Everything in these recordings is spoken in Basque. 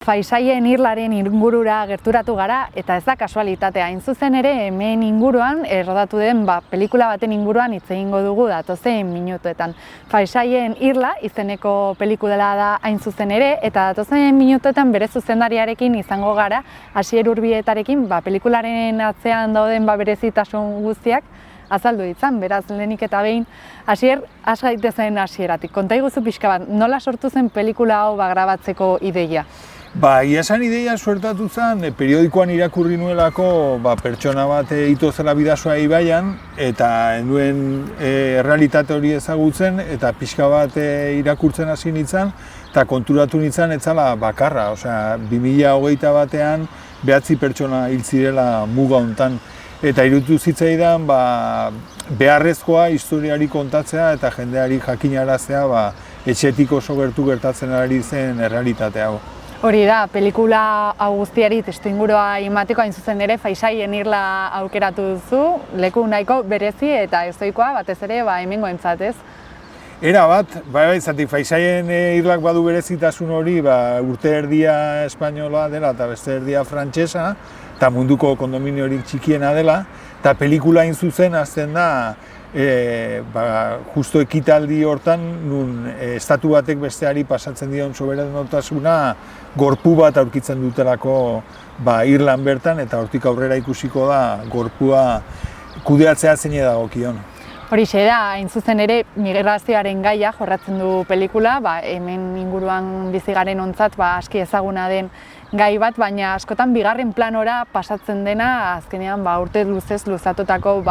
Faisaien irlaren ingurura gerturatu gara eta ez da kasualitatea. Hain zuzen ere hemen inguruan rodatu den pelikula baten inguruan hitz egingo dugu datozen minutuetan. Faisaien irla izeneko pelikula da hain zuzen ere eta datozen minutuetan bere zuzendariarekin izango gara, Asier Urbietarekin pelikularen atzean dauden berezitasun guztiak azaldu ditzan, beraz lehenik eta behin. Asier, has gaitezen hasieratik. Konta iguzu pixka bat, nola sortu zen pelikula hau grabatzeko ideia? Ia esan ideia suertatu zen, periodikoan irakurri nuelako pertsona bat ito zela Bidasoa ibaian eta nuen errealitate hori ezagutzen eta pixka bat irakurtzen hasi nintzen eta konturatu nintzen ez zela bakarra. 2021 batean 9 pertsona hil zirela muga hontan eta iruditu zitzaidan beharrezkoa historiari kontatzea eta jendeari jakinaraztea etxetik oso gertu gertatzen ari zen errealitate hau. Hori da, pelikula hau guztiari testuingurua emateko hain zuzen ere Faisaien irla aukeratu duzu, leku nahiko berezi eta ezoikoa batez ere hemengoentzat, ez? Era bat, zatik Faisaien irlak badu berezitasun hori urte erdia espainola dela eta beste erdia frantsesa eta munduko kondominiorik txikiena dela eta pelikula hain zuzen hasten da justo ekitaldi hortan nun estatu batek besteari pasatzen dion soberanotasuna gorpu bat aurkitzen dutelako Irlan bertan eta hortik aurrera ikusiko da gorpua kudeatzea zein dagokion. Horixe da, hain zuzen ere migrazioaren gaia jorratzen du pelikula, hemen inguruan bizi garen ontzat aski ezaguna den gai bat, baina askotan bigarren planora pasatzen dena azkenean urte luzez luzatutako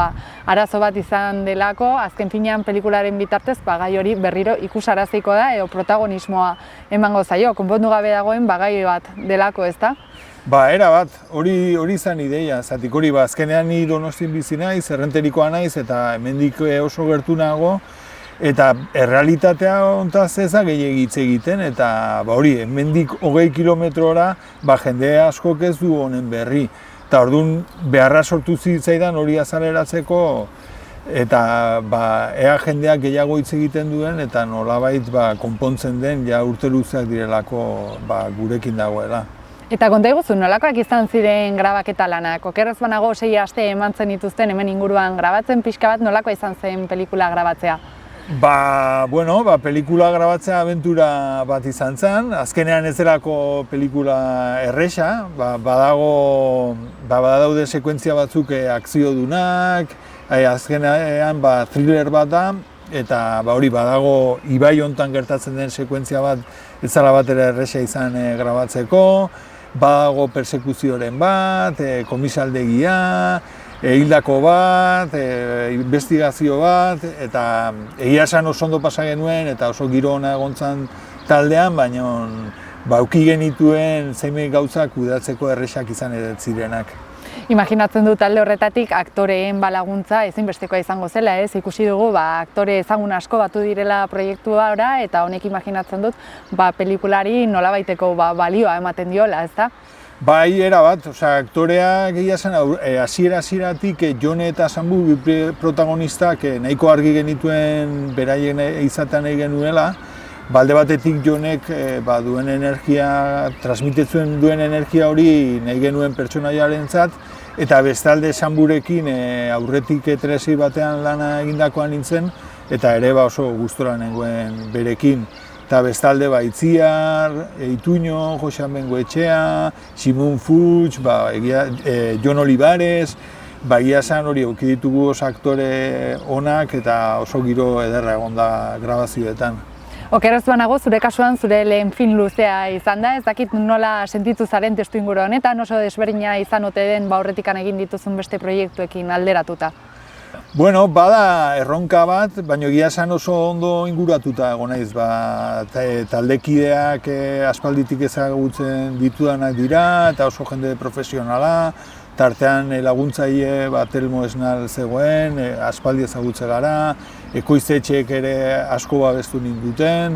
arazo bat izan delako, azken finean pelikularen bitartez gai hori berriro ikusaraziko da edo protagonismoa emango zaio, konpondu gabe dagoen gai bat delako, ez da? Era bat, hori izan ideia, zatik hori azkenean ni Donostin bizi naiz, Errenterikoa naiz eta hemendik oso gertu nago eta errealitatea hontaz ez da gehiegi hitz egiten eta hori, hemendik 20 kilometrora jende askok ez du honen berri eta orduan beharra sortu zitzaidan hori azaleratzeko eta ea jendeak gehiago hitz egiten duen eta nolabait konpontzen den urte luzeak direlako gurekin dagoela. Eta konta iguzu, nolakoak izan ziren grabaketa lanak? Okerrez banago 6 aste eman zen dituzten hemen inguruan grabatzen pixka bat, nolakoa izan zen pelikula grabatzea? Pelikula grabatzea abentura bat izan zen, azkenean ez delako pelikula erresa, badaude sekuentzia batzuk akziodunak, azkenean thriller bat da, eta hori badago ibai hontan gertatzen den sekuentzia bat ez zela bat ere erresa izan grabatzeko, badago persekuzioren bat, komisaldegia, hildako bat, investigazio bat, eta egia esan oso ondo pasa genuen eta oso giro ona egon zen taldean, baina auki genituen zein gauzak kudeatzeko erresak izan edo zirenak. Imaginatzen du talde horretatik aktoreen laguntza ezinbestekoa izango zela, ez? Ikusi dugu aktore ezagun asko batu direla proiektuara eta honek imaginatzen dut pelikulari nolabaiteko balioa ematen diola, ez da? Era bat, aktoreak egia zen hasieratik Jone eta Sambu protagonistak nahiko argi genituen beraien izaten nahi genuela. Alde batetik Jonek duen energia, transmititzen duen energia hori nahi genuen pertsonaiarentzat eta bestalde Samburekin aurretik E3 batean lana egindakoan nintzen eta ere oso gustora nengoen berekin. Eta bestalde Itziar, Ituño, Josean Bengoetxea, Simon Fuchs, Jon Olivares, egia esan hori eduki ditugu oso aktore onak eta oso giro ederra egon da grabazioetan. Okerrez banago, zure kasuan zure lehen film luzea izan da, ez dakit nola sentitu zaren testuinguru honetan, oso desberdina izan ote den aurretikan egin dituzun beste proiektuekin alderatuta. Bada erronka bat, baina egia esan oso ondo inguratuta egon naiz, taldekideak aspalditik ezagutzen ditudanak dira eta oso jende profesionala, tartean laguntzaile Telmo Esnal zegoen, aspaldi ezagutze gara, ekoiztetxeek ere asko babestu ninduten,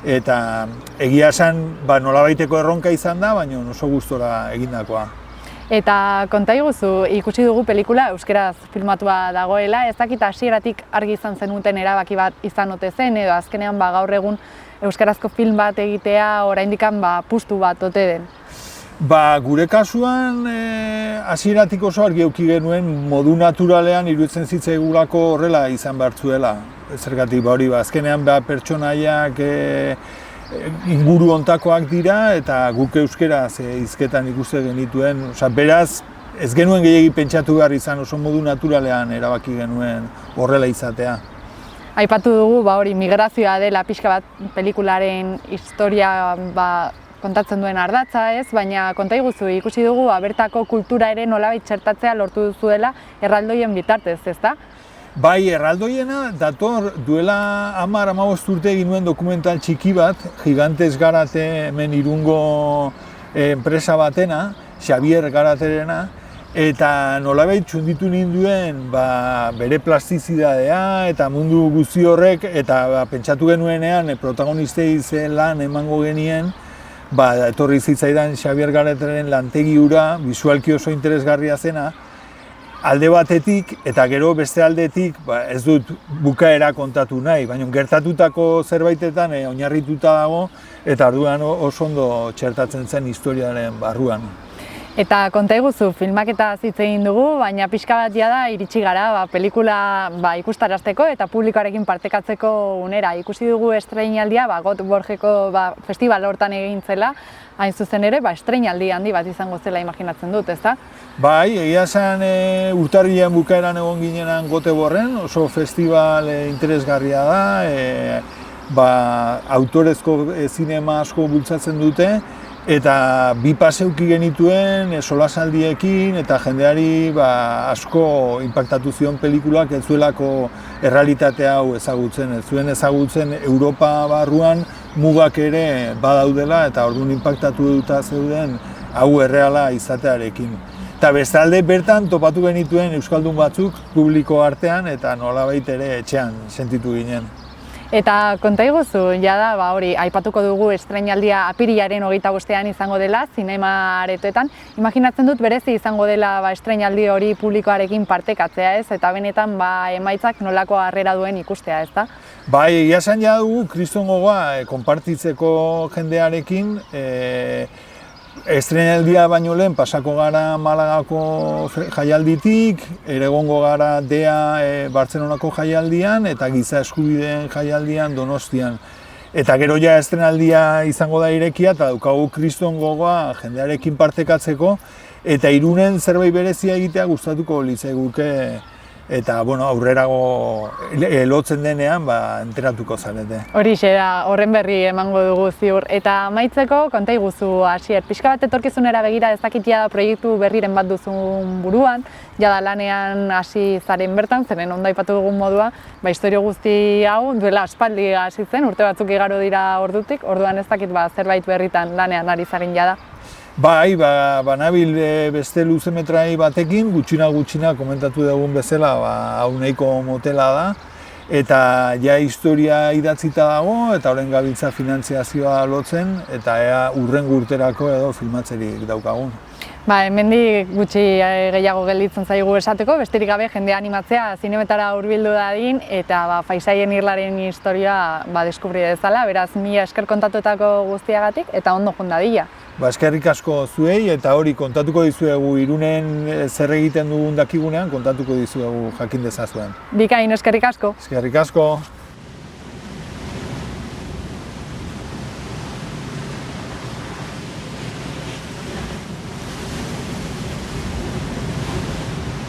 eta egia esan nolabaiteko erronka izan da, baina oso gustora egindakoa. Eta konta iguzu, ikusi dugu pelikula euskeraz filmatua dagoela, ez dakit hasieratik argi izan zenuten erabaki bat izan ote zen, edo azkenean gaur egun euskarazko film bat egitea oraindikan pustu bat ote den. Ba, gure kasuan hasieratik oso argi eduki genuen modu naturalean iruditzen zitzaigulako horrela izan behar zuela. Zergatik ba hori, azkenean pertsonaiak inguru hontakoak dira eta guk euskeraz hizketan ikuste genituen. Beraz, ez genuen gehiegi pentsatu behar izan, oso modu naturalean erabaki genuen horrela izatea. Aipatu dugu hori migrazioa dela pixka bat pelikularen historia kontatzen duen ardatza, ez? Baina konta iguzu, ikusi dugu bertako kultura ere nolabait txertatzea lortu duzuela erraldoien bitartez, ezta? Bai, erraldoiena dator duela 10-15 urte egin nuen dokumental txiki bat, Gigantes Garate hemen Irungo enpresa batena, Xavier Garaterena, eta nolabait txunditu ninduen bere plastizidadea eta mundu guzti horrek, eta pentsatu genuenean protagonistei zen lan emango genien, etorri zitzaidan Xavier Garateren lantegi hura, bisualki oso interesgarria zena, alde batetik eta gero beste aldetik ez dut bukaera kontatu nahi, baina gertatutako zerbaitetan oinarrituta dago eta orduan oso ondo txertatzen zen historiaren barruan. Eta konta iguzu, filmaketa hitz egin dugu, baina pixka bat da iritsi gara pelikula ikustarazteko eta publikoarekin partekatzeko unera. Ikusi dugu estreinaldia, Got Borgeko festival hortan egin zela, hain zuzen ere, estreinaldi handi bat izango zela imaginatzen dut, ezta? Bai, egia esan urtarrilean bukaeran egon ginenan Göteborgen, oso festival interesgarria da, autorezko zinema asko bultzatzen dute, eta bi paseuki genituen solasaldiekin eta jendeari asko inpaktatu zion pelikulak ez zuelako errealitate hau ezagutzen. Ez zuen ezagutzen Europa barruan mugak ere badaudela eta orduan inpaktatu duta zeuden hau erreala izatearekin. Eta bestalde bertan topatu genituen euskaldun batzuk publiko artean eta nolabait ere etxean sentitu ginen. Eta konta iguzu, jada hori, aipatuko dugu estreinaldia apirilaren 25ean izango dela, zinema aretoetan. Imaginatzen dut berezi izango dela estreinaldi hori publikoarekin partekatzea, ez? Eta benetan emaitzak nolako harrera duen ikustea, ez da? Bai, egia esan ja dugu kriston gogoa konpartitzeko jendearekin, estreinaldia baino lehen pasako gara Malagako jaialditik, egongo gara DEA Bartzelonako jaialdian eta Giza Eskubideen jaialdian Donostian. Eta gero ja estreinaldia izango da irekia eta daukagu kriston gogoa jendearekin partekatzeko eta Irunen zerbait berezia egitea gustatuko litzaiguke eta aurrerago lotzen denean enteratuko zarete. Horixe da, horren berri emango dugu ziur. Eta amaitzeko, konta iguzu, Asier, pixka bat etorkizunera begira ez dakit jada proiektu berriren bat duzun buruan, jada lanean hasi zaren bertan, zeren ondo aipatu dugun modua, historio guzti hau duela aspaldi hasi zen, urte batzuk igaro dira ordutik, orduan ez dakit zerbait berritan lanean ari zaren jada. Bai, banabil beste luzemetrai batekin, gutxina komentatu dugun bezala, hau nahiko motela da, eta ja historia idatzita dago, eta horren gabiltza finantziazioa lotzen, eta ea hurrengo urterako edo filmatzerik daukagun. Hemendik gutxi gehiago gelditzen zaigu esateko, besterik gabe jendea animatzea zinemetara hurbildu dadin eta Faisaien irlaren historia deskubri dezala, beraz mila esker kontatutako guztiagatik eta ondo joan dadila. Eskerrik asko zuei eta hori kontatuko dizuegu Irunen zer egiten dugun dakigunean kontatuko dizuegu jakin dezazuen. Bikain, eskerrik asko. Eskerrik asko.